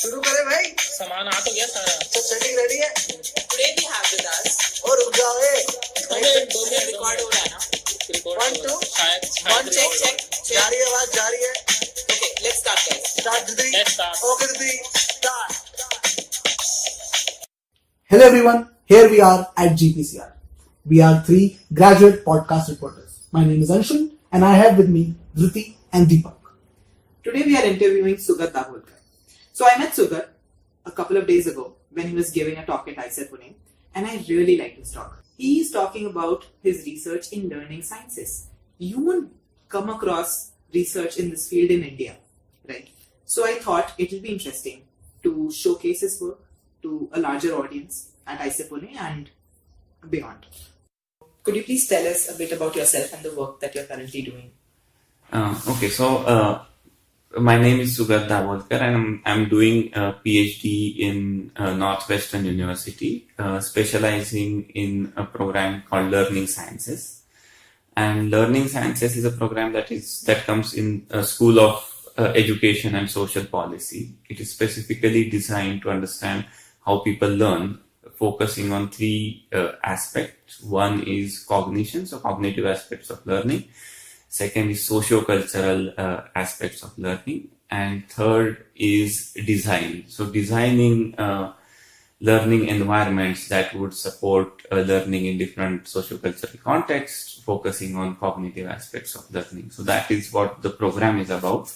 शुरू करें भाई। सामान आ तो गया सारा। सब सेटिंग रेडी है। Today we have with us. और रुक जाओ ए। Record हो रहा है ना? 1 2 One check. जा रही है आवाज जा रही है। Okay, let's start guys. Start दीदी। Let's start. ओके दीदी start. Hello everyone, here we are at GPCR. We are 3 graduate podcast reporters. My name is Anshul and I have with me Dhruti and Deepak. Today we are interviewing Sugat Dabholkar. So I met Sugat a couple of days ago when he was giving a talk at ICER Pune and I really liked his talk. He is talking about his research in learning sciences. You won't come across research in this field in India, right? So I thought it will be interesting to showcase his work to a larger audience at ICER Pune and beyond. Could you please tell us a bit about yourself and the work that you're currently doing? My name is Sugat Dabholkar and I'm doing a PhD in Northwestern University, specializing in a program called Learning Sciences. And Learning Sciences is a program that comes in a School of Education and Social Policy. It is specifically designed to understand how people learn, focusing on 3 aspects. One is cognition, so cognitive aspects of learning. Second is socio-cultural aspects of learning. And third is design. So designing learning environments that would support learning in different socio-cultural contexts, focusing on cognitive aspects of learning. So that is what the program is about.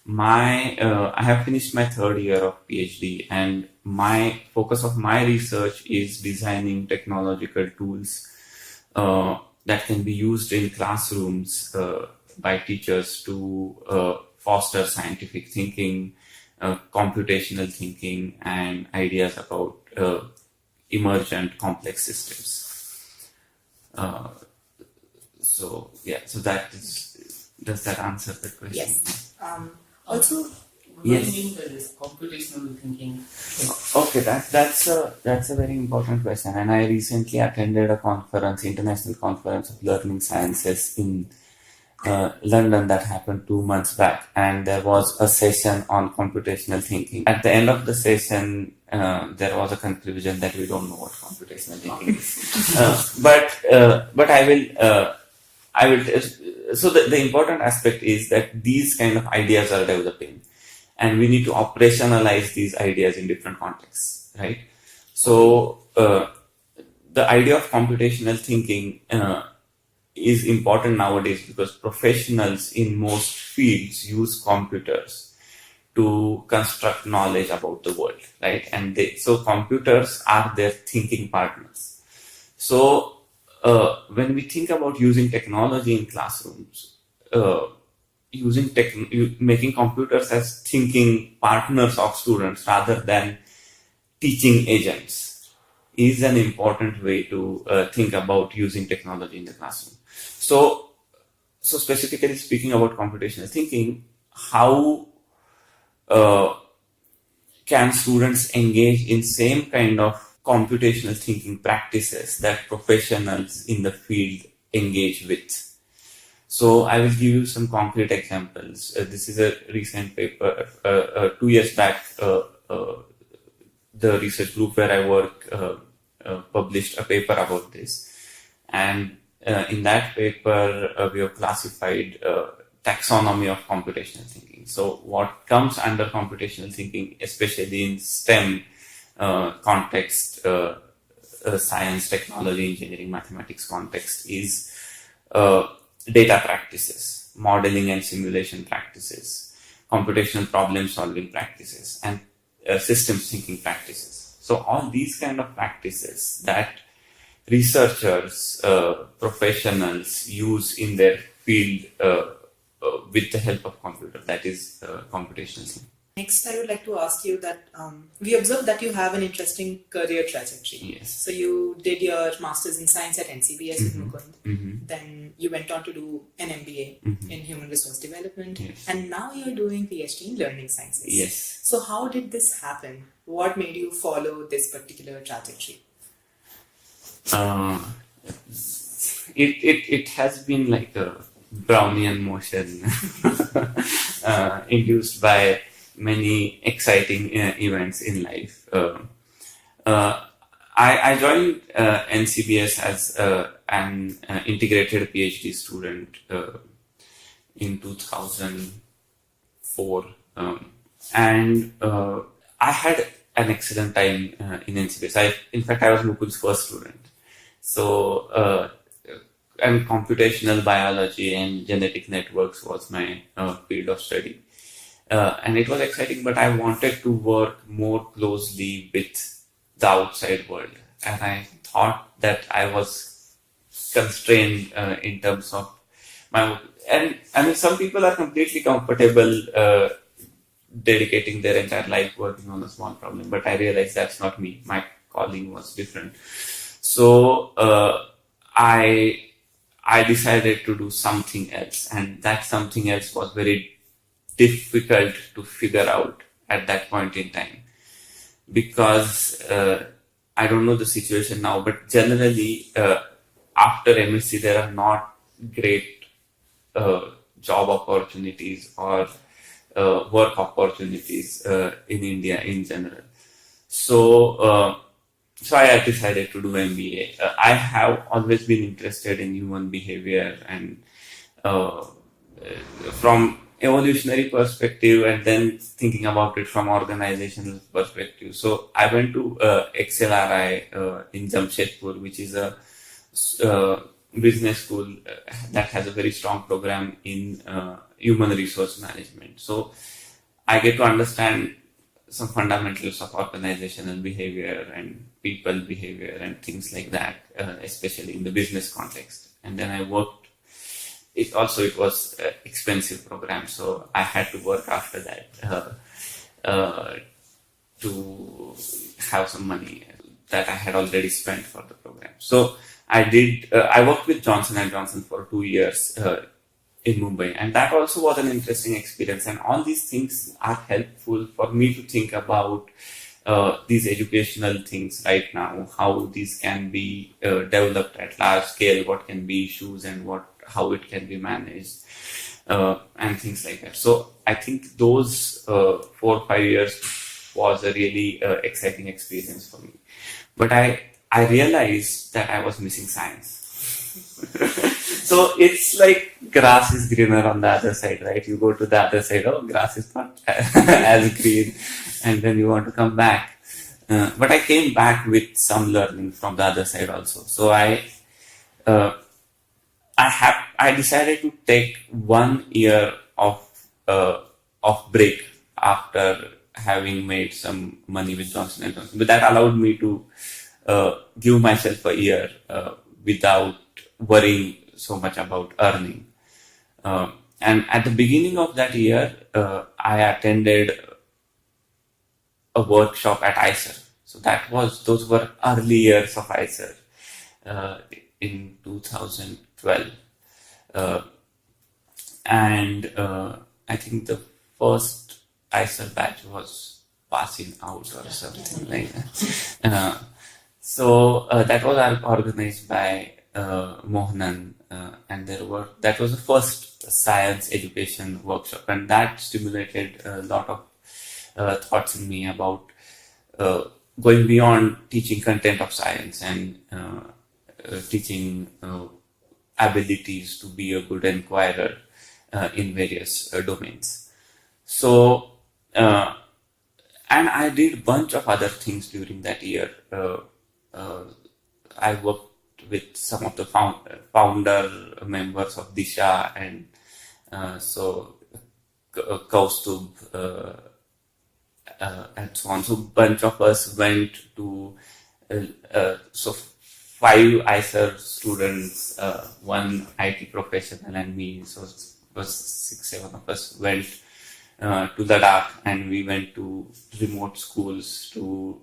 I have finished my 3rd year of PhD and my focus of my research is designing technological tools that can be used in classrooms by teachers to foster scientific thinking, computational thinking, and ideas about emergent complex systems. So does that answer the question? Yes. Also, What do Yes. you mean by this computational thinking? Okay, that's a very important question. And I recently attended a conference, international conference of learning sciences in London that happened 2 months back, and there was a session on computational thinking. At the end of the session, there was a conclusion that we don't know what computational thinking is. But I will. So the important aspect is that these kind of ideas are developing. And we need to operationalize these ideas in different contexts, right? So the idea of computational thinking is important nowadays because professionals in most fields use computers to construct knowledge about the world, right? And so computers are their thinking partners. So when we think about using technology in classrooms, making computers as thinking partners of students rather than teaching agents is an important way to think about using technology in the classroom. So specifically speaking about computational thinking, how can students engage in same kind of computational thinking practices that professionals in the field engage with? So I will give you some concrete examples. This is a recent paper. 2 years back, the research group where I work published a paper about this. And in that paper, we have classified taxonomy of computational thinking. So what comes under computational thinking, especially in STEM context, science, technology, engineering, mathematics context, is data practices, modeling and simulation practices, computational problem solving practices, and systems thinking practices. So all these kind of practices that researchers, professionals use in their field with the help of computer, that is computational thinking. next I would like to ask you that we observed that you have an interesting career trajectory. Yes. So you did your master's in science at NCBS with Mukund. Then you went on to do an MBA in human resource development. Yes. And now you're doing PhD in learning sciences. Yes. So how did this happen? What made you follow this particular trajectory? It has been like a Brownian motion induced by many exciting events in life. I joined NCBS as an integrated PhD student in 2004, and I had an excellent time in NCBS. In fact, I was Mukul's first student. So, and computational biology and genetic networks was my field of study. And it was exciting, but I wanted to work more closely with the outside world. And I thought that I was constrained in terms of my, and I mean, some people are completely comfortable dedicating their entire life working on a small problem, but I realized that's not me. My calling was different. So I decided to do something else, and that something else was very difficult to figure out at that point in time, because I don't know the situation now, but generally after MSc there are not great job opportunities or work opportunities in India in general. So I decided to do MBA. I have always been interested in human behavior and from evolutionary perspective, and then thinking about it from organizational perspective. So I went to XLRI in Jamshedpur, which is a business school that has a very strong program in human resource management. So I get to understand some fundamentals of organizational behavior and people behavior and things like that, especially in the business context. And then I worked. It was an expensive program, so I had to work after that to have some money that I had already spent for the program. So I worked with Johnson & Johnson for 2 years in Mumbai, and that also was an interesting experience. And all these things are helpful for me to think about these educational things right now, how these can be developed at large scale, what can be issues and how it can be managed, and things like that. So I think those 4 or 5 years was a really exciting experience for me. But I realized that I was missing science. So it's like grass is greener on the other side, right? You go to the other side, oh, grass is not as green, and then you want to come back. But I came back with some learning from the other side also. So I decided to take 1 year of break after having made some money with Johnson & Johnson. But that allowed me to give myself a year without worrying so much about earning. And at the beginning of that year, I attended a workshop at ICER. So those were early years of ICER in 2012. And I think the first ICER batch was passing out or something like that. So that was organized by Mohanan, and that was the first science education workshop, and that stimulated a lot of thoughts in me about going beyond teaching content of science and teaching abilities to be a good inquirer in various domains. So, and I did a bunch of other things during that year. I worked with some of the founder members of Disha, and so Kaustubh and so on. So bunch of us went to so 5 ICER students, 1 IT professional and me. So it was 6-7 of us went to Ladakh, and we went to remote schools to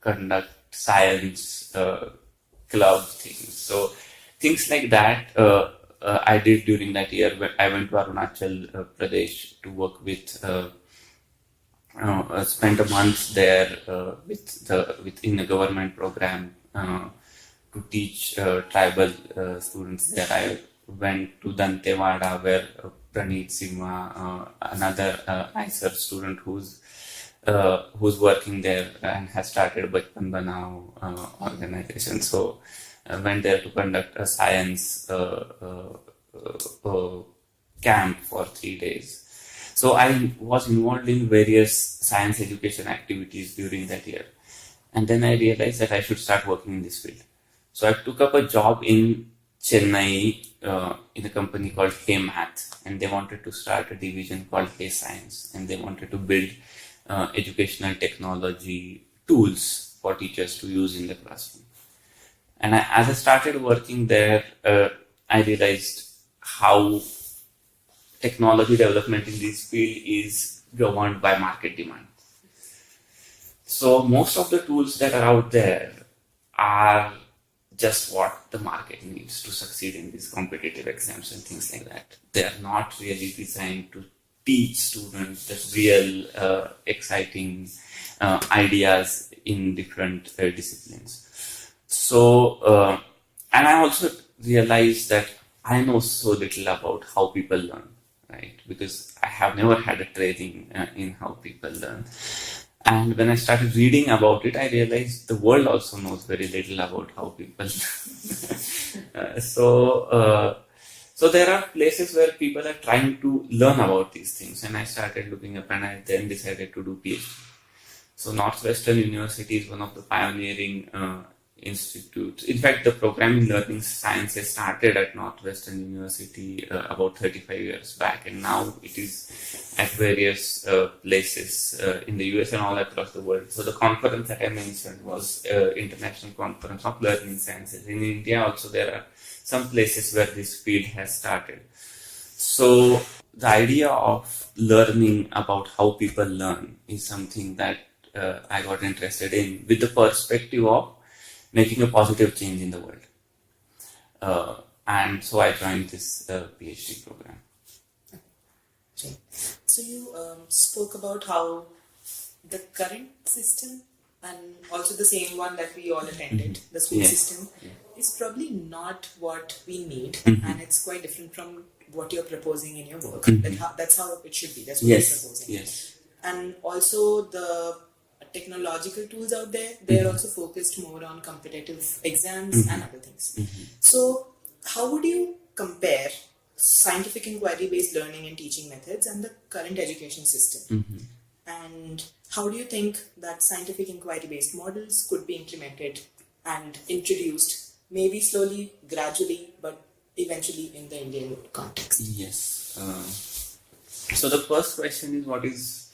conduct science club things. So things like that I did during that year. I went to Arunachal Pradesh to work with, spent a month there within a government program to teach tribal students there. I went to Dantewada, where Praneet Singha, another ICER student who's working there and has started Bachpan Banao organization. So went there to conduct a science camp for 3 days. So I was involved in various science education activities during that year. And then I realized that I should start working in this field. So I took up a job in Chennai in a company called Hey Math, and they wanted to start a division called Hey Science, and they wanted to build educational technology tools for teachers to use in the classroom. And as I started working there, I realized how technology development in this field is governed by market demand. So most of the tools that are out there are just what the market needs to succeed in these competitive exams and things like that. They are not really designed to teach students the real exciting ideas in different disciplines. So, and I also realized that I know so little about how people learn, right? Because I have never had a training in how people learn. And when I started reading about it, I realized the world also knows very little about how people learn. So there are places where people are trying to learn about these things. And I started looking up, and I then decided to do PhD. So Northwestern University is one of the pioneering institutes. In fact, the program in learning sciences started at Northwestern University about 35 years back, and now it is at various places in the US and all across the world. So the conference that I mentioned was International Conference of Learning Sciences. In India also there are some places where this field has started. So the idea of learning about how people learn is something that I got interested in with the perspective of making a positive change in the world. And so I joined this PhD program. Okay. So you spoke about how the current system and also the same one that we all attended, the school Yes. system, is probably not what we need, Mhm. and it's quite different from what you're proposing in your work. Mhm. That's how it should be. That's what Yes, you're proposing. yes. And also the technological tools out there, they're also focused more on competitive exams and other things. So how would you compare scientific inquiry based learning and teaching methods and the current education system? And how do you think that scientific inquiry based models could be implemented and introduced, maybe slowly, gradually, but eventually in the Indian context? Yes. So the first question is, what is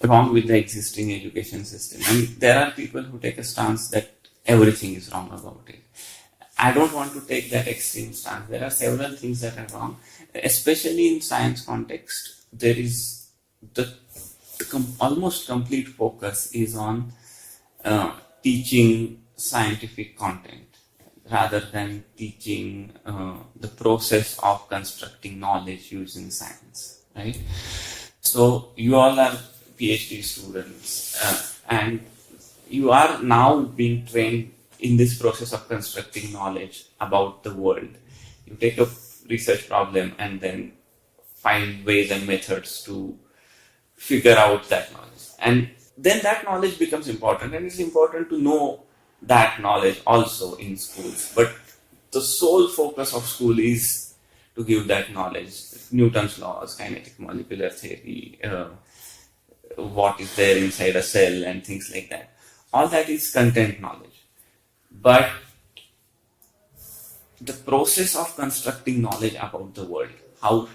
wrong with the existing education system? And there are people who take a stance that everything is wrong about it. I don't want to take that extreme stance. There are several things that are wrong, especially in science context. There is the almost complete focus is on teaching scientific content rather than teaching the process of constructing knowledge using science, right? So you all are PhD students and you are now being trained in this process of constructing knowledge about the world. You take a research problem and then find ways and methods to figure out that knowledge. And then that knowledge becomes important, and it's important to know that knowledge also in schools. But the sole focus of school is to give that knowledge. Newton's laws, kinetic molecular theory, what is there inside a cell and things like that. All that is content knowledge. But the process of constructing knowledge about the world, how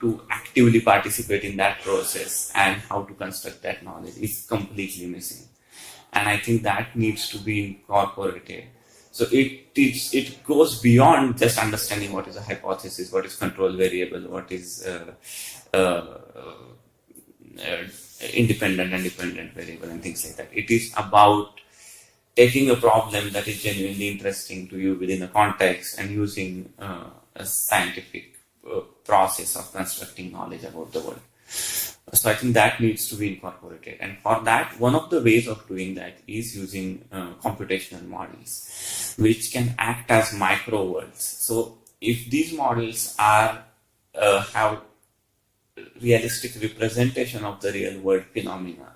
to actively participate in that process and how to construct that knowledge is completely missing. And I think that needs to be incorporated. So it goes beyond just understanding what is a hypothesis, what is control variable, what is independent and dependent variable and things like that. It is about taking a problem that is genuinely interesting to you within a context and using a scientific process of constructing knowledge about the world. So I think that needs to be incorporated. And for that, one of the ways of doing that is using computational models, which can act as micro worlds. So if these models are have realistic representation of the real world phenomena,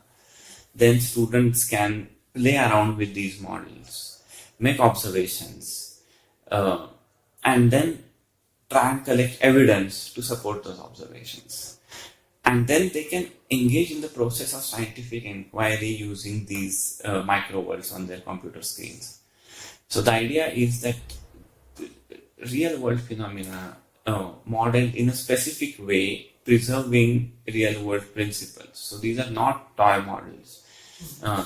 then students can play around with these models, make observations, and then try and collect evidence to support those observations. And then they can engage in the process of scientific inquiry using these micro worlds on their computer screens. So the idea is that real world phenomena modeled in a specific way, preserving real world principles. So these are not toy models.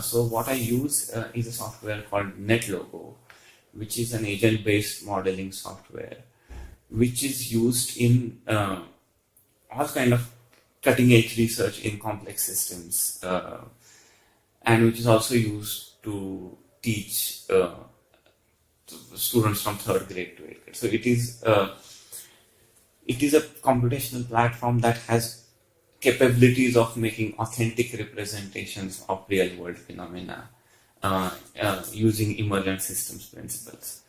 So what I use is a software called NetLogo, which is an agent-based modeling software, which is used in all kind of cutting-edge research in complex systems, and which is also used to teach students from 3rd grade to 8th grade. So it is a computational platform that has capabilities of making authentic representations of real world phenomena using emergent systems principles.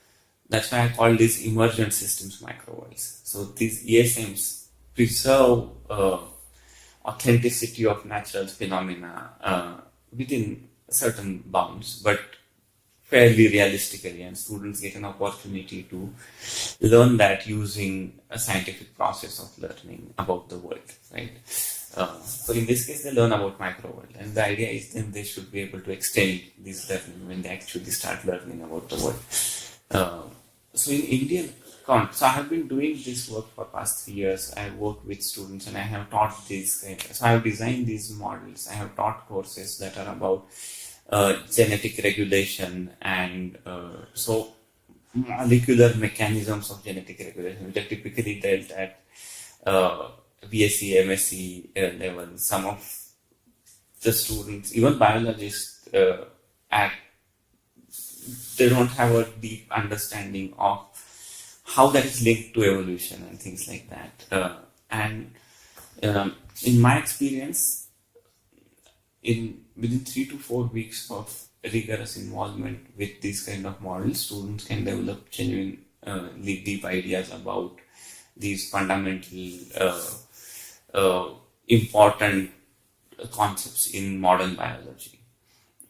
That's why I call these emergent systems microworlds. So these ESMs preserve authenticity of natural phenomena within certain bounds, but fairly realistically, and students get an opportunity to learn that using a scientific process of learning about the world, right? So in this case, they learn about microworld, and the idea is then they should be able to extend this learning when they actually start learning about the world. So in Indian so I have been doing this work for past 3 years. I work with students and I have taught this. So I have designed these models. I have taught courses that are about genetic regulation and so molecular mechanisms of genetic regulation, which are typically dealt at BSc, MSc level. Some of the students, even biologists, they don't have a deep understanding of how that is linked to evolution and things like that. In my experience, within 3 to 4 weeks of rigorous involvement with these kind of models, students can develop genuinely deep ideas about these fundamental important concepts in modern biology,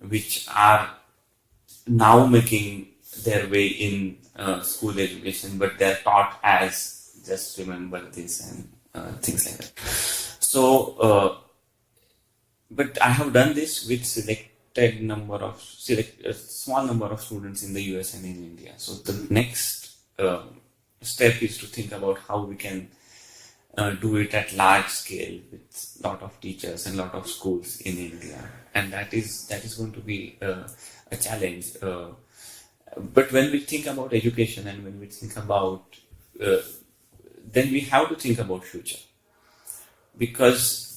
which are now making their way in school education, but they're taught as just remember this and things like that. So, but I have done this with a small number of students in the US and in India. So the next step is to think about how we can do it at large scale with a lot of teachers and a lot of schools in India, and that is going to be a challenge. But when we think about education and when we think about, then we have to think about future, because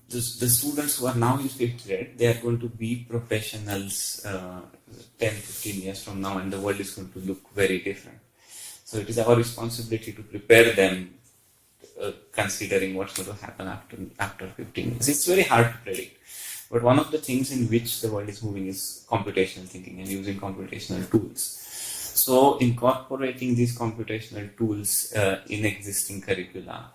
the students who are now in 5th grade, they are going to be professionals 10-15 years from now, and the world is going to look very different. So it is our responsibility to prepare them, considering what's going to happen after 15 years. It's very hard to predict. But one of the things in which the world is moving is computational thinking and using computational tools. So incorporating these computational tools in existing curricula,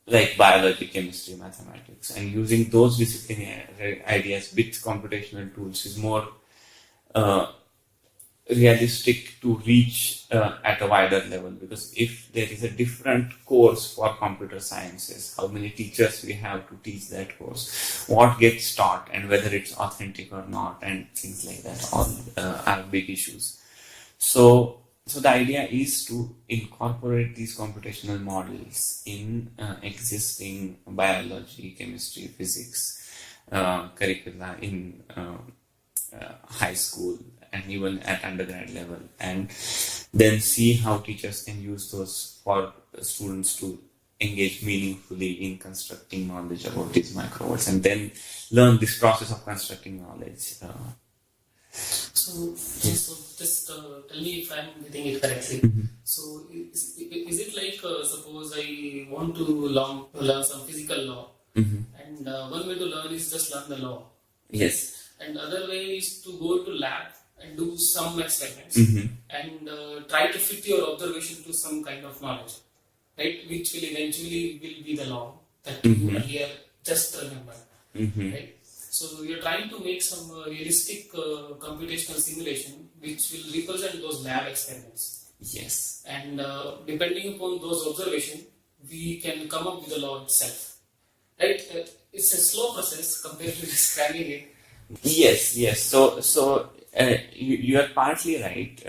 like biology, chemistry, mathematics, and using those disciplinary ideas with computational tools is more realistic to reach at a wider level, because if there is a different course for computer sciences, how many teachers we have to teach that course, what gets taught, and whether it's authentic or not, and things like that all are big issues. So the idea is to incorporate these computational models in existing biology, chemistry, physics curricula in high school and even at undergrad level, and then see how teachers can use those for students to engage meaningfully in constructing knowledge about these microworlds, and then learn this process of constructing knowledge. So just tell me if I'm getting it correctly. So is it like suppose I want to learn some physical law, and one way to learn is just learn the law. Yes. And other way is to go to lab and do some experiments and try to fit your observation to some kind of knowledge. right? Which will eventually will be the law that you earlier just remember, right? So you're trying to make some realistic computational simulation which will represent those lab experiments. Yes. And depending upon those observations, we can come up with the law itself, right? It's a slow process compared to describing it. Yes. So you are partly right,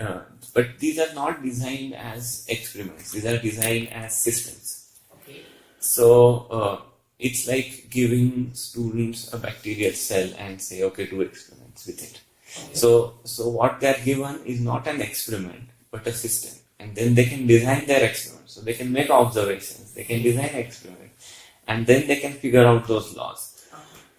but these are not designed as experiments. These are designed as systems. Okay. So it's like giving students a bacterial cell and say, okay, do experiments with it. Okay. So what they're given is not an experiment, but a system. And then they can design their experiments. So they can make observations, they can design experiments, and then they can figure out those laws.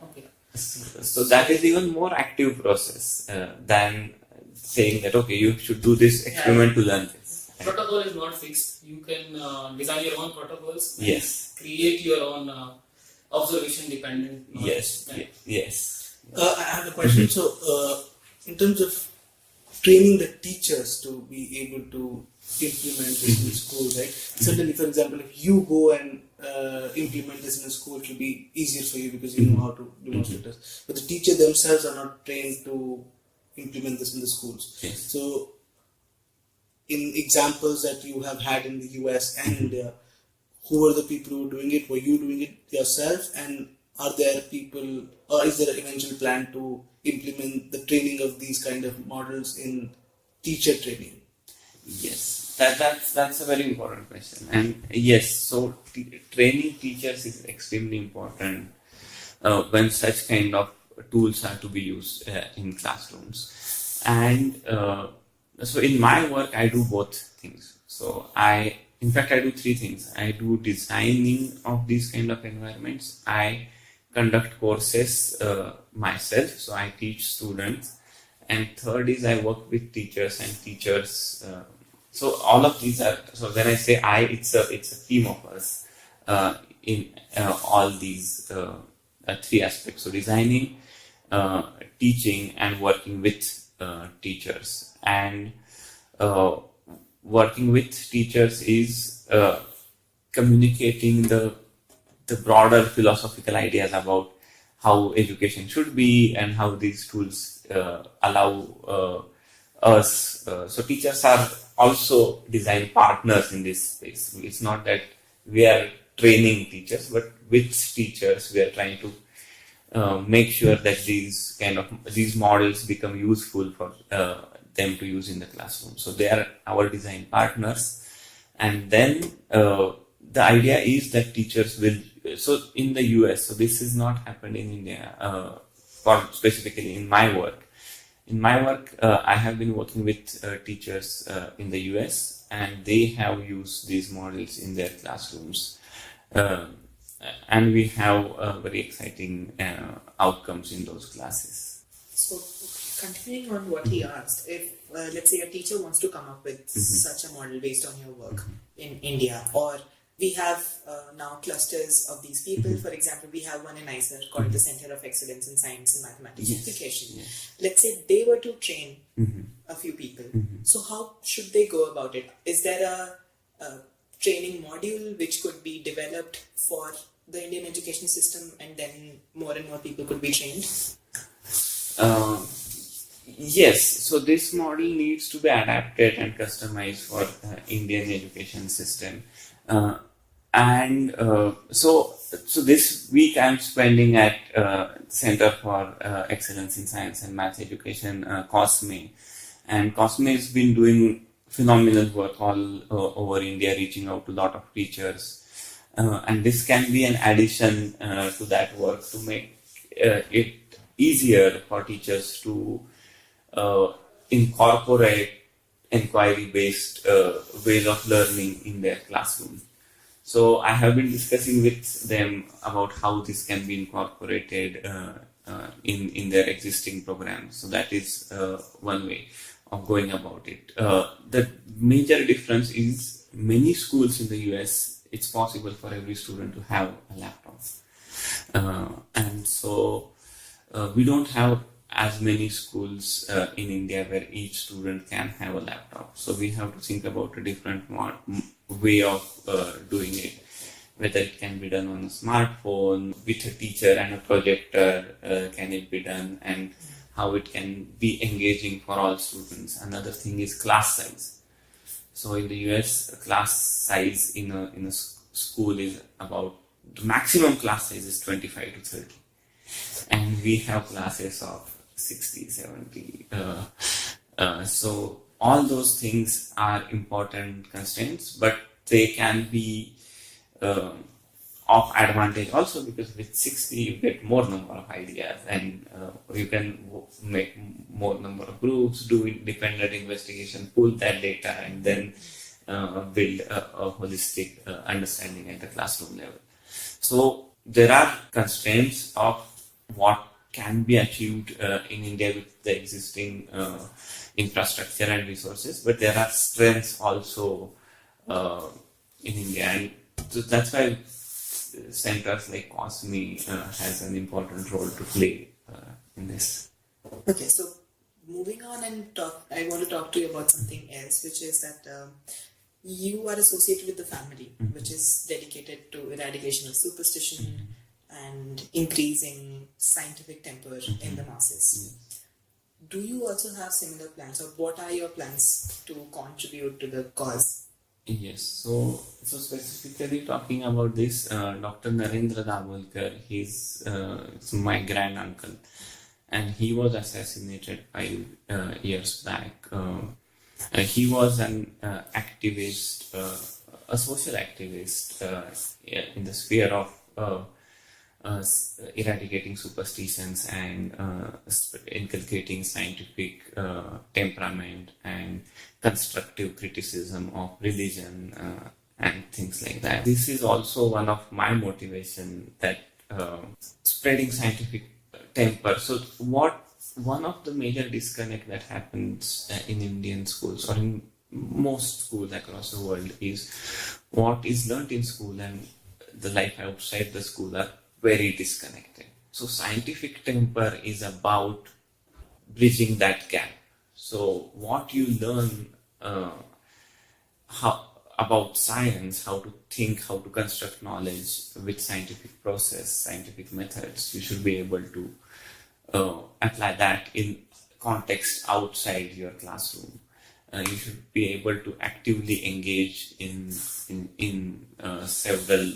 Okay. So that is even more active process than saying that, okay, you should do this experiment to learn this. Protocol is not fixed. You can design your own protocols. Yes. Create your own observation dependent. Yes. Right? Yes. I have a question. So, in terms of training the teachers to be able to implement this in school, right? Certainly, for example, if you go and implement this in a school, it will be easier for you because you know how to demonstrate this. But the teacher themselves are not trained to implement this in the schools. Yes. So, in examples that you have had in the US and India, who are the people who are doing it? Were you doing it yourself? And are there people, or is there an eventual plan to implement the training of these kind of models in teacher training? Yes, that's a very important question. And yes, so training teachers is extremely important when such kind of tools are to be used in classrooms. And so in my work, I do both things. So in fact, I do three things. I do designing of these kind of environments. I conduct courses myself, so I teach students. And third is I work with teachers and teachers. So all of these are, so when I say I, it's a team of us in all these three aspects. So designing, teaching, and working with teachers. And working with teachers is communicating the broader philosophical ideas about how education should be and how these tools allow us. So teachers are also design partners in this space. It's not that we are training teachers, but with teachers we are trying to make sure that these models become useful for them to use in the classroom. So they are our design partners. And then the idea is that teachers will, so in the US, so this is not happened in India, or specifically in my work. In my work, I have been working with teachers in the US, and they have used these models in their classrooms. And we have very exciting outcomes in those classes. So, continuing on what he asked, if let's say a teacher wants to come up with such a model based on your work in India, or we have now clusters of these people. For example, we have one in ISER called the Center of Excellence in Science and Mathematics Education. Yes. Let's say they were to train a few people. So how should they go about it? Is there a training module which could be developed for the Indian education system, and then more and more people could be trained? Yes, so this model needs to be adapted and customized for Indian education system. So this week I'm spending at Center for Excellence in Science and Math Education, COSME. And COSME has been doing phenomenal work all over India, reaching out to a lot of teachers. And this can be an addition to that work to make it easier for teachers to incorporate inquiry-based ways of learning in their classroom. So I have been discussing with them about how this can be incorporated in their existing programs. So that is one way of going about it. The major difference is many schools in the US, it's possible for every student to have a laptop. And so we don't have as many schools in India where each student can have a laptop. So we have to think about a different way of doing it. Whether it can be done on a smartphone with a teacher and a projector, can it be done, and how it can be engaging for all students. Another thing is class size. So in the US, class size in a school is about, the maximum class size is 25 to 30. And we have classes of 60, 70. So all those things are important constraints, but they can be of advantage also, because with 60 you get more number of ideas, and you can make more number of groups, do independent investigation, pull that data, and then build a holistic understanding at the classroom level. So there are constraints of what can be achieved in India with the existing infrastructure and resources, but there are strengths also in India, and so that's why centers like COSME has an important role to play in this. Okay, so moving on and I want to talk to you about something else, which is that you are associated with the family, which is dedicated to eradication of superstition and increasing scientific temper in the masses. Do you also have similar plans, or what are your plans to contribute to the cause? Yes, so specifically talking about this, Dr. Narendra Dabholkar, he's my grand uncle, and he was assassinated 5 years back. He was an activist, a social activist in the sphere of eradicating superstitions and inculcating scientific temperament and constructive criticism of religion and things like that. This is also one of my motivation, that spreading scientific temper. So one of the major disconnect that happens in Indian schools or in most schools across the world is what is learnt in school and the life outside the school are very disconnected. So scientific temper is about bridging that gap. So what you learn about science, how to think, how to construct knowledge with scientific process, scientific methods, you should be able to apply that in context outside your classroom. You should be able to actively engage in several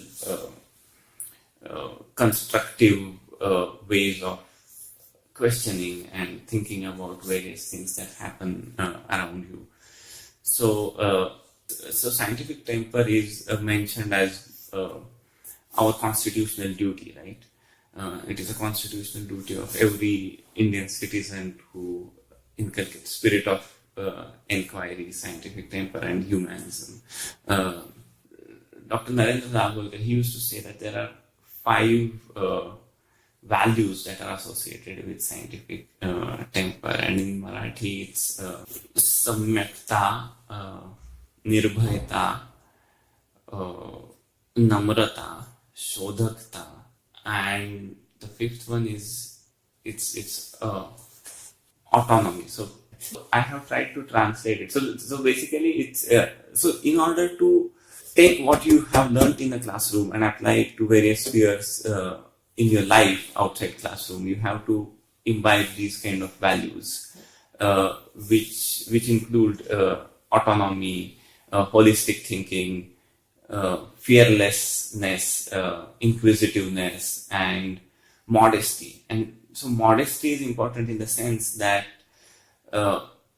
constructive ways of questioning and thinking about various things that happen around you. So scientific temper is mentioned as our constitutional duty, right? It is a constitutional duty of every Indian citizen who inculcates spirit of inquiry, scientific temper, and humanism. Dr. Narendra Dabholkar, he used to say that there are 5 values that are associated with scientific temper, and in Marathi it's samyakta, nirbhayata, namrata, shodhakta, and the 5th one is it's autonomy. So I have tried to translate it. So basically it's so in order to take what you have learned in a classroom and apply it to various spheres in your life outside classroom, you have to imbibe these kind of values, which include autonomy, holistic thinking, fearlessness, inquisitiveness, and modesty. And so modesty is important in the sense that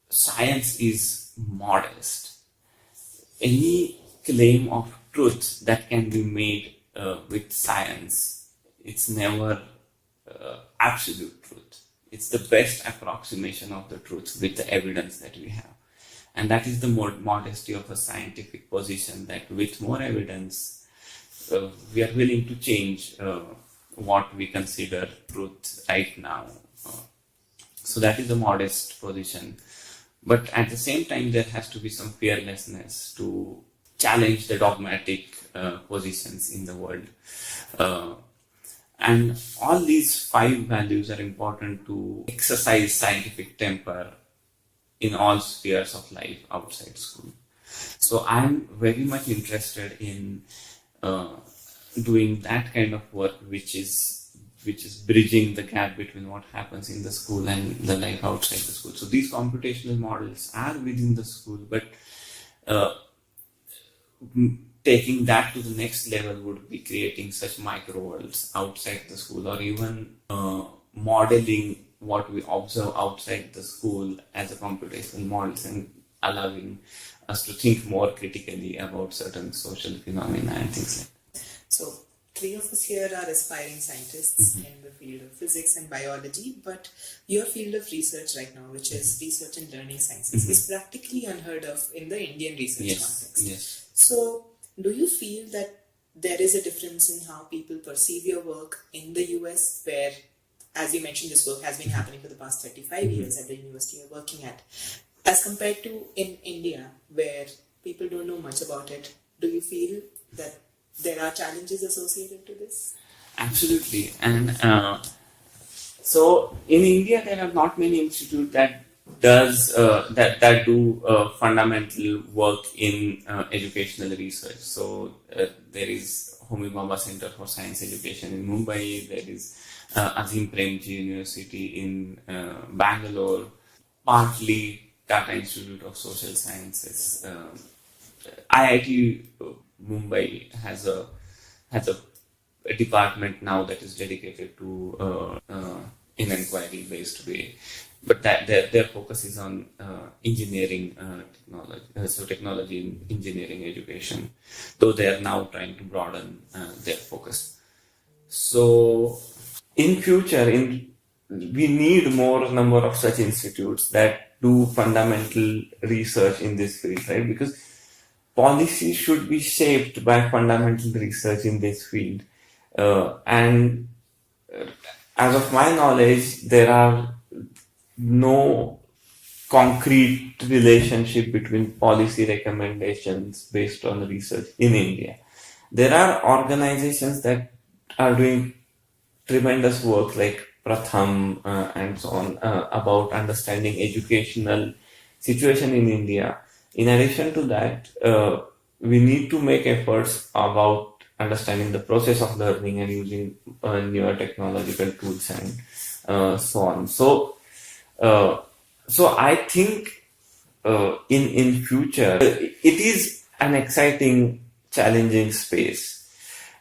science is modest. Any claim of truth that can be made with science, it's never absolute truth. It's the best approximation of the truth with the evidence that we have. And that is the modesty of a scientific position, that with more evidence, we are willing to change what we consider truth right now. So that is a modest position. But at the same time, there has to be some fearlessness to challenge the dogmatic positions in the world. And all these 5 values are important to exercise scientific temper in all spheres of life outside school. So I'm very much interested in doing that kind of work, which is bridging the gap between what happens in the school and the life outside the school. So these computational models are within the school, but taking that to the next level would be creating such micro worlds outside the school, or even modeling what we observe outside the school as a computational models, and allowing us to think more critically about certain social phenomena and things like that. So, 3 of us here are aspiring scientists in the field of physics and biology, but your field of research right now, which is research and learning sciences, is practically unheard of in the Indian research context. Yes. So, do you feel that there is a difference in how people perceive your work in the US, where, as you mentioned, this work has been happening for the past 35 years at the university you're working at, as compared to in India, where people don't know much about it? Do you feel that there are challenges associated to this? Absolutely. And so in India, there are not many institutes that do fundamental work in educational research. So there is Homi Bhabha Center for Science Education in Mumbai. There is Azim Premji University in Bangalore. Partly Tata Institute of Social Sciences. IIT Mumbai has a department now that is dedicated to in inquiry based way, but that their focus is on engineering technology, so technology in engineering education, though they are now trying to broaden their focus. So in future, we need more number of such institutes that do fundamental research in this field, right? Because policy should be shaped by fundamental research in this field. And as of my knowledge, there are no concrete relationship between policy recommendations based on research in India. There are organizations that are doing tremendous work like Pratham and so on about understanding educational situation in India. In addition to that, we need to make efforts about understanding the process of learning and using newer technological tools and so on. So I think in future it is an exciting, challenging space,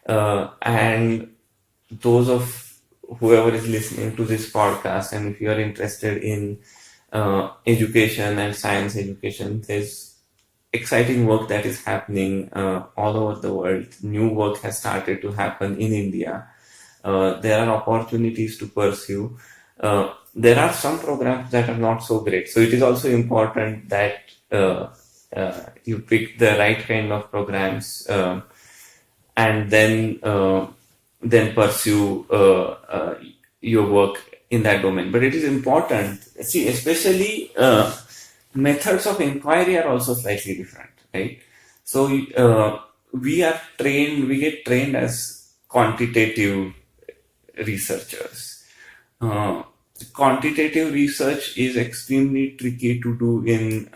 and those of whoever is listening to this podcast, and if you are interested in education and science education, there's exciting work that is happening all over the world. New work has started to happen in India. There are opportunities to pursue. There are some programs that are not so great. So it is also important that you pick the right kind of programs and then pursue your work in that domain. But it is important, see, especially methods of inquiry are also slightly different, right? So we get trained as quantitative researchers. Quantitative research is extremely tricky to do in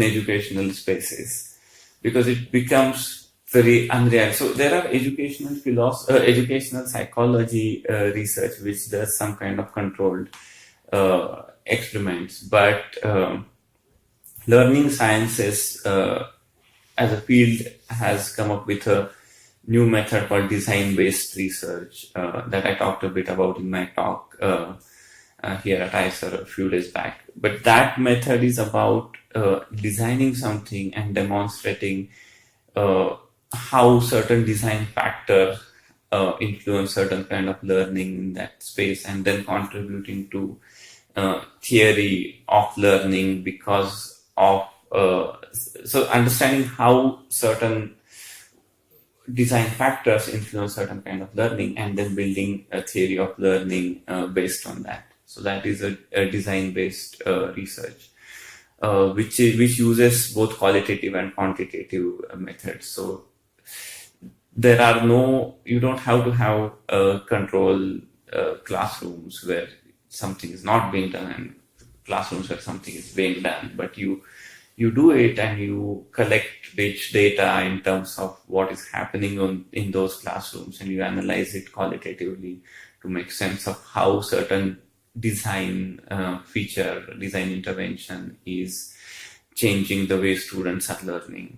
educational spaces because it becomes very unreal. So there are educational psychology research which does some kind of controlled experiments, but learning sciences as a field has come up with a new method called design-based research that I talked a bit about in my talk here at ISER a few days back. But that method is about designing something and demonstrating how certain design factors influence certain kind of learning in that space, and then contributing to theory of learning because of so understanding how certain design factors influence certain kind of learning, and then building a theory of learning based on that. So that is a design-based research, which uses both qualitative and quantitative methods. So you don't have to have control classrooms where something is not being done and classrooms where something is being done, but you do it and you collect rich data in terms of what is happening in those classrooms, and you analyze it qualitatively to make sense of how certain design design intervention is changing the way students are learning.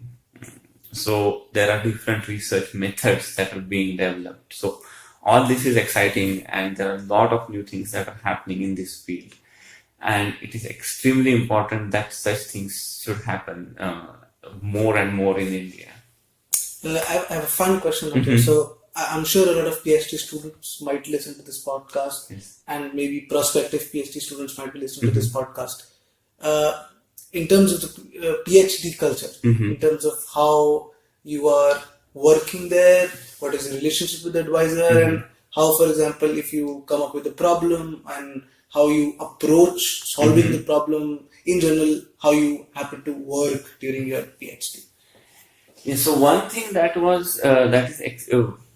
So there are different research methods that are being developed. So all this is exciting, and there are a lot of new things that are happening in this field. And it is extremely important that such things should happen more and more in India. I have a fun question on this. So I'm sure a lot of PhD students might listen to this podcast, Yes. and maybe prospective PhD students might be listening to this podcast. In terms of the PhD culture, in terms of how you are working there, what is the relationship with the advisor, and how, for example, if you come up with a problem and how you approach solving the problem, in general, how you happen to work during your PhD. Yeah, so one thing that is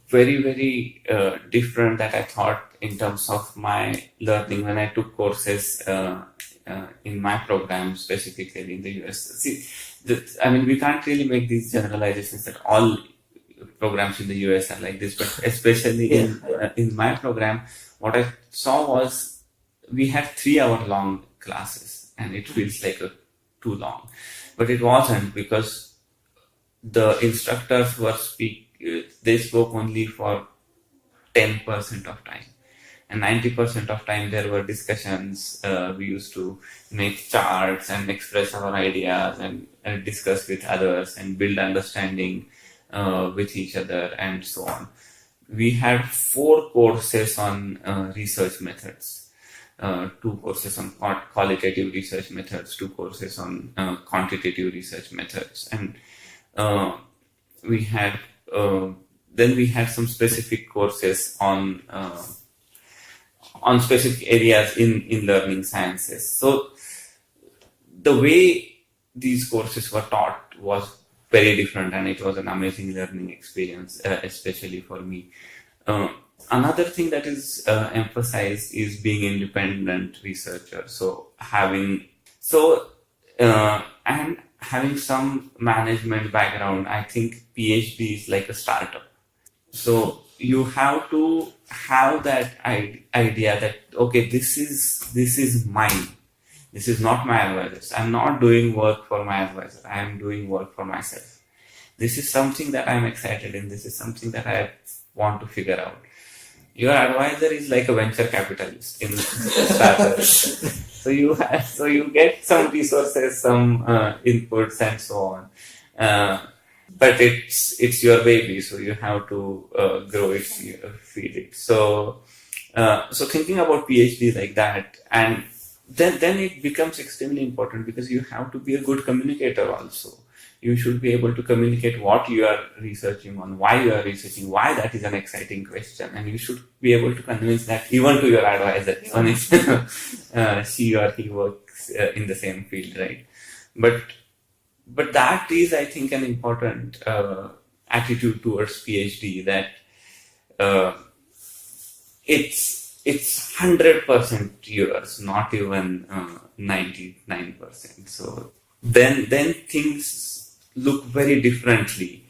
very, very different that I thought in terms of my learning when I took courses in my program, specifically in the US. See, we can't really make these generalizations that all programs in the US are like this, but especially in my program, what I saw was we had 3-hour-long classes, and it feels like too long, but it wasn't, because the instructors they spoke only for 10% of time, and 90% of time there were discussions. We used to make charts and express our ideas and discuss with others and build understanding with each other and so on. We had 4 courses on research methods. 2 courses on qualitative research methods, 2 courses on quantitative research methods, and we had some specific courses on specific areas in learning sciences. So the way these courses were taught was very different, and it was an amazing learning experience, especially for me. Another thing that is emphasized is being independent researcher. So having some management background, I think PhD is like a startup. So you have to have that idea that, okay, this is mine. This is not my advisor. I'm not doing work for my advisor. I am doing work for myself. This is something that I'm excited in. This is something that I want to figure out. Your advisor is like a venture capitalist in startups. So you get some resources, some inputs, and so on. But it's your baby, so you have to grow it, feed it. So thinking about PhD like that, and then it becomes extremely important, because you have to be a good communicator also. You should be able to communicate what you are researching on, why you are researching, why that is an exciting question, and you should be able to convince that even to your advisor, even if she or he works in the same field, right? But that is, I think, an important attitude towards PhD, that it's 100% yours, not even 99%. So then things look very differently,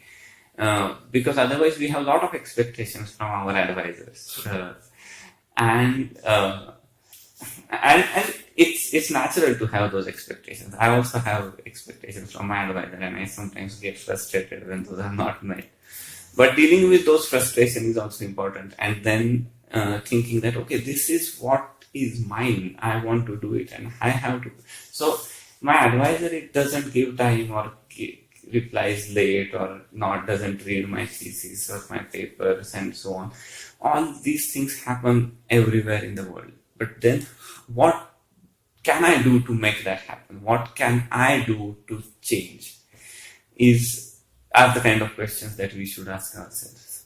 because otherwise we have a lot of expectations from our advisors, and it's natural to have those expectations. I also have expectations from my advisor, and I sometimes get frustrated when those are not met. But dealing with those frustrations is also important, and then thinking that, okay, this is what is mine. I want to do it, and I have to. So my advisor, it doesn't give time or replies late or not, doesn't read my thesis or my papers and so on. All these things happen everywhere in the world. But then what can I do to make that happen? What can I do to change? Are the kind of questions that we should ask ourselves.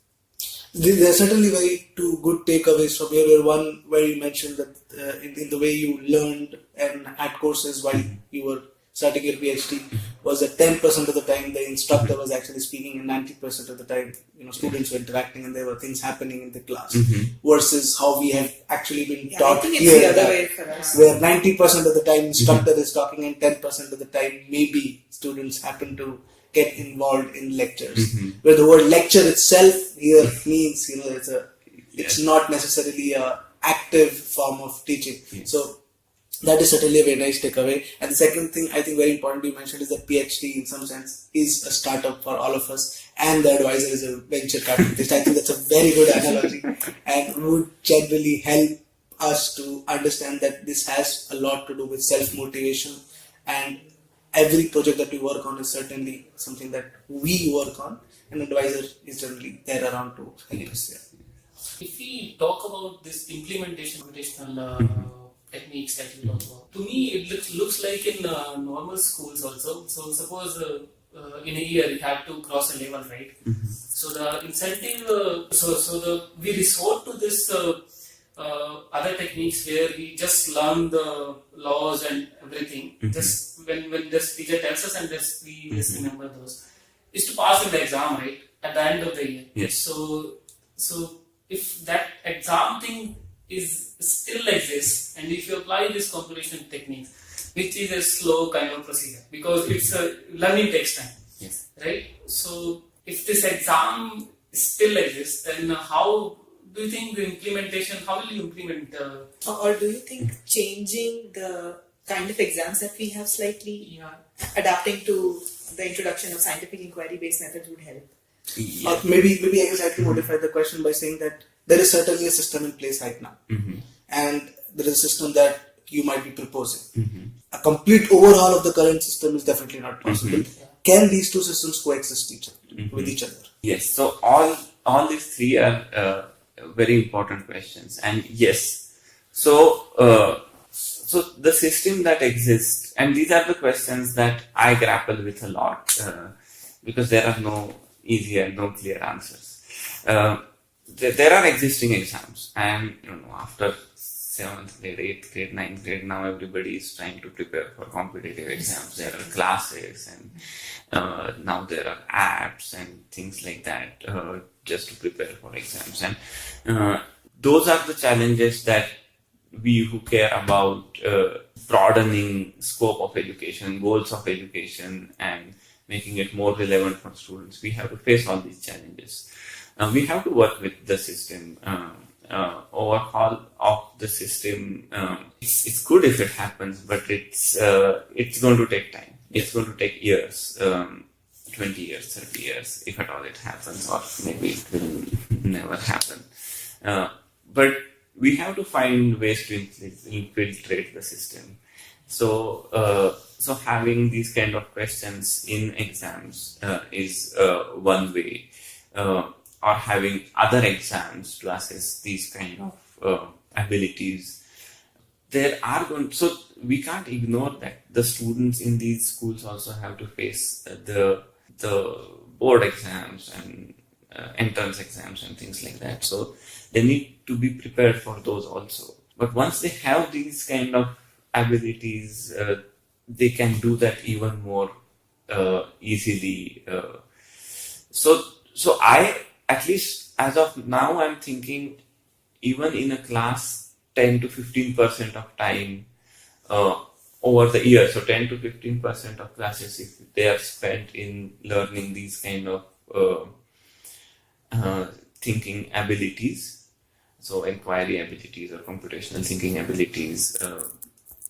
There are certainly very 2 good takeaways from here. One where you mentioned that in the way you learned and had courses while you were starting your PhD was that 10% of the time the instructor was actually speaking and 90% of the time, students were interacting and there were things happening in the class. Versus how we have actually been Yeah, I taught think it's here, the other that way for us. where 90% of the time instructor is talking and 10% of the time maybe students happen to get involved in lectures. Where the word lecture itself here means, it's not necessarily a active form of teaching. So that is certainly a very nice takeaway. And the second thing I think very important you mentioned is that PhD in some sense is a startup for all of us, and the advisor is a venture capitalist. I think that's a very good analogy and would generally help us to understand that this has a lot to do with self-motivation, and every project that we work on is certainly something that we work on, and advisor is generally there around to help us. Yeah. If we talk about this computational techniques that you talk about, to me it looks like in normal schools also. So suppose in a year you have to cross a level, right? So the incentive, we resort to this other techniques where we just learn the laws and everything. Just when this teacher tells us and we just remember those. Is to pass in the exam, right? At the end of the year. Yes. So if that exam thing is still exists, and if you apply this computation techniques, which is a slow kind of procedure, because it's learning takes time. Yes. Right? So if this exam still exists, then how do you think the implementation, how will you implement Or do you think changing the kind of exams that we have slightly, adapting to the introduction of scientific inquiry-based methods would help? Yeah. Maybe I can slightly modify the question by saying that there is certainly a system in place right now, and there is a system that you might be proposing. A complete overhaul of the current system is definitely not possible. Can these two systems coexist with each other? Yes. So all these three are very important questions, and yes. So the system that exists, and these are the questions that I grapple with a lot because there are no easy and no clear answers. There are existing exams, and after 7th grade, 8th grade, 9th grade, now everybody is trying to prepare for competitive exams. There are classes, and now there are apps and things like that just to prepare for exams. And those are the challenges that we who care about broadening scope of education, goals of education, and making it more relevant for students, we have to face all these challenges. We have to work with the system, overhaul of the system. It's good if it happens, but it's going to take time. It's going to take years, 20 years, 30 years, if at all it happens, or maybe it will never happen. But we have to find ways to infiltrate the system. So having these kind of questions in exams is one way, or having other exams to assess these kind of abilities. So we can't ignore that the students in these schools also have to face the board exams and entrance exams and things like that. So they need to be prepared for those also. But once they have these kind of abilities, they can do that even more easily. So I, at least as of now, I'm thinking even in a class, 10 to 15% of time over the year. So 10 to 15% of classes, if they are spent in learning these kind of thinking abilities, so inquiry abilities or computational thinking abilities,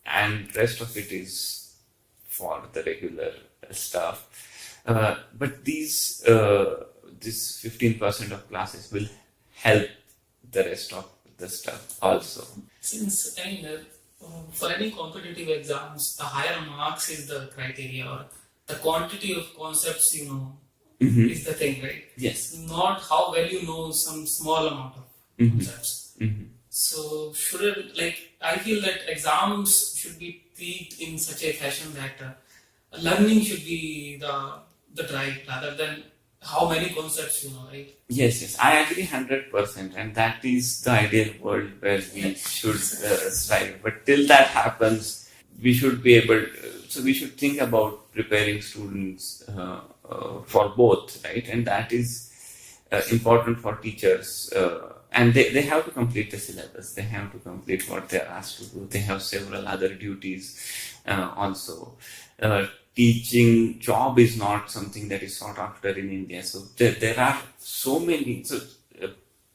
and rest of it is for the regular stuff. But this 15% of classes will help the rest of the stuff also. Since for any competitive exams, the higher marks is the criteria, or the quantity of concepts is the thing, right? Yes. Not how well you know some small amount of concepts. So I feel that exams should be treated in such a fashion that learning should be the drive rather than how many concepts you know, right? Yes, I agree 100%, and that is the ideal world where we should strive. But till that happens, we should be able. so we should think about preparing students for both, right? And that is important for teachers. And they have to complete the syllabus. They have to complete what they're asked to do. They have several other duties also. Teaching job is not something that is sought after in India. So there are so many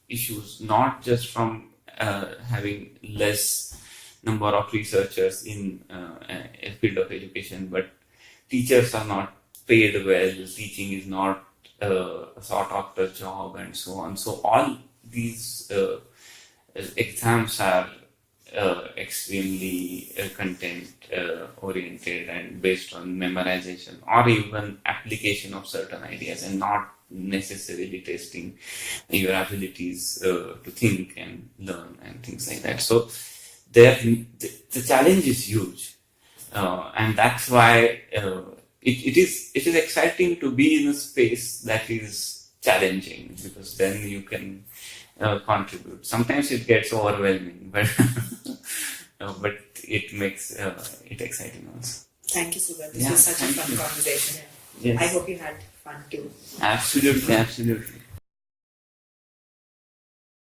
issues, not just from having less number of researchers in a field of education, but teachers are not paid well, teaching is not a sought after job, and so on. So all these exams are extremely content oriented and based on memorization or even application of certain ideas, and not necessarily testing your abilities to think and learn and things like that. So the challenge is huge, and that's why it is exciting to be in a space that is challenging, because then you can contribute. Sometimes it gets overwhelming, but but it makes it exciting also. Thank you, Sugat. This Yeah, was such a thank fun you. conversation. Yes. I hope you had fun too. Absolutely.